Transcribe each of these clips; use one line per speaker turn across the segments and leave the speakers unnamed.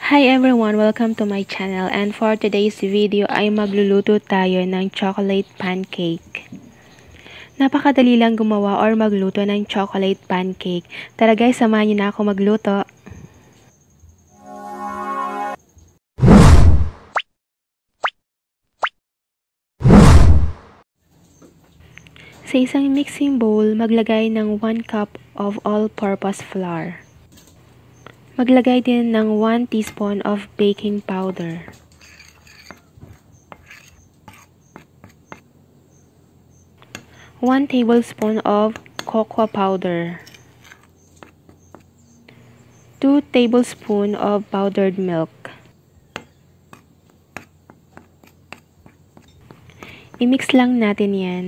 Hi everyone! Welcome to my channel, and for today's video ay magluluto tayo ng chocolate pancake. Napakadali lang gumawa or magluto ng chocolate pancake. Tara guys, samahan niyo na ako magluto. Sa isang mixing bowl, maglagay ng 1 cup of all-purpose flour. Maglagay din ng 1 teaspoon of baking powder. 1 tablespoon of cocoa powder. 2 tablespoons of powdered milk. I-mix lang natin yan.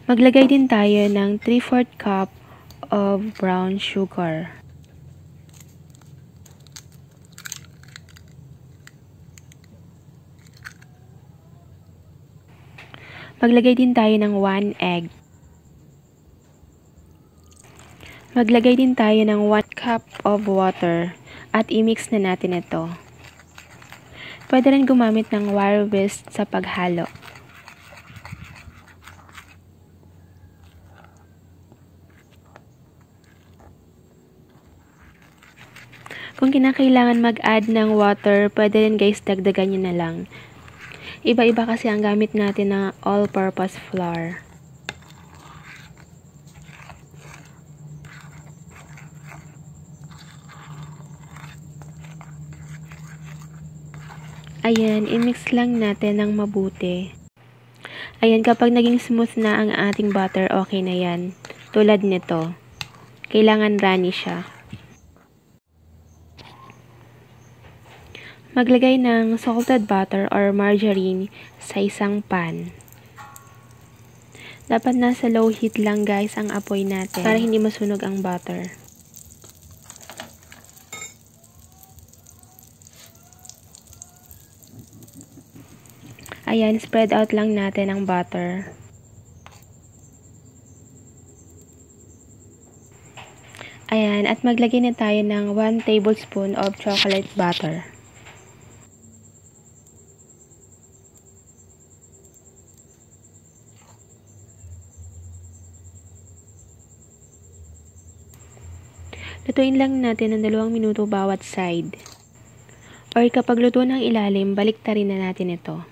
Maglagay din tayo ng 3/4 cup of brown sugar. Maglagay din tayo ng 1 egg. Maglagay din tayo ng 1 cup of water at i-mix na natin ito. Pwede rin gumamit ng wire whisk sa paghalo. Kung kinakailangan mag-add ng water, pwede rin guys dagdagan nyo na lang. Iba-iba kasi ang gamit natin na all-purpose flour. Ayan, i-mix lang natin ng mabuti. Ayan, kapag naging smooth na ang ating butter, okay na yan. Tulad nito. Kailangan runny siya. Maglagay ng salted butter or margarine sa isang pan. Dapat nasa low heat lang guys ang apoy natin para hindi masunog ang butter. Ayan, spread out lang natin ang butter. Ayan, at maglagay na tayo ng 1 tablespoon of chocolate butter. Lutuin lang natin ng 2 minuto bawat side. Or kapag luto ng ilalim, baliktarin na natin ito.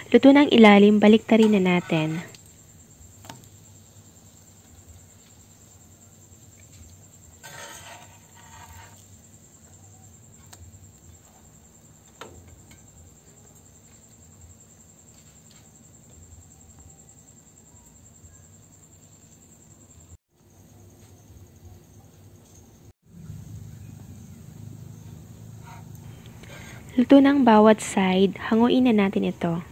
Luto ng ilalim, baliktarin na natin. Luto ng bawat side, hanguin na natin ito.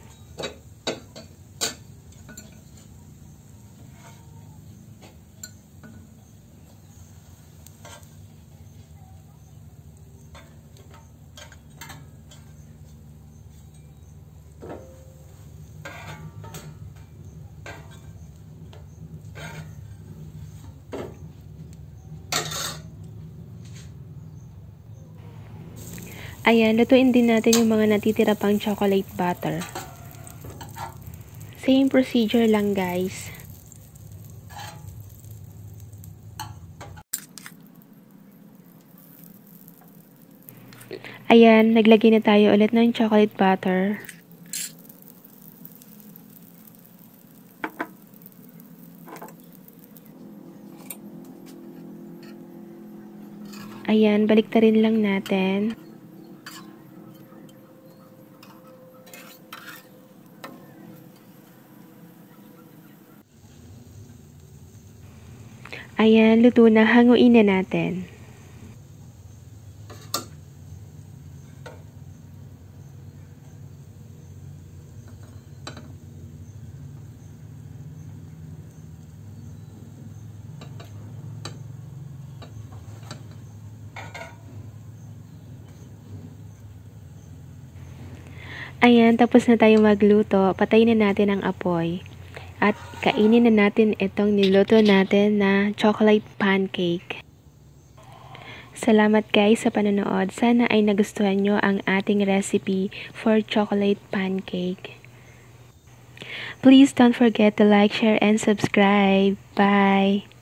Ayan, lutuin din natin yung mga natitira pang chocolate butter. Same procedure lang guys. Ayan, naglagay na tayo ulit ng chocolate butter. Ayan, baliktarin lang natin. Ayan, luto na. Hanguin na natin. Ayan, tapos na tayo magluto. Patayin na natin ang apoy. At kainin na natin itong niluto natin na chocolate pancake. Salamat guys sa panonood. Sana ay nagustuhan nyo ang ating recipe for chocolate pancake. Please don't forget to like, share, and subscribe. Bye!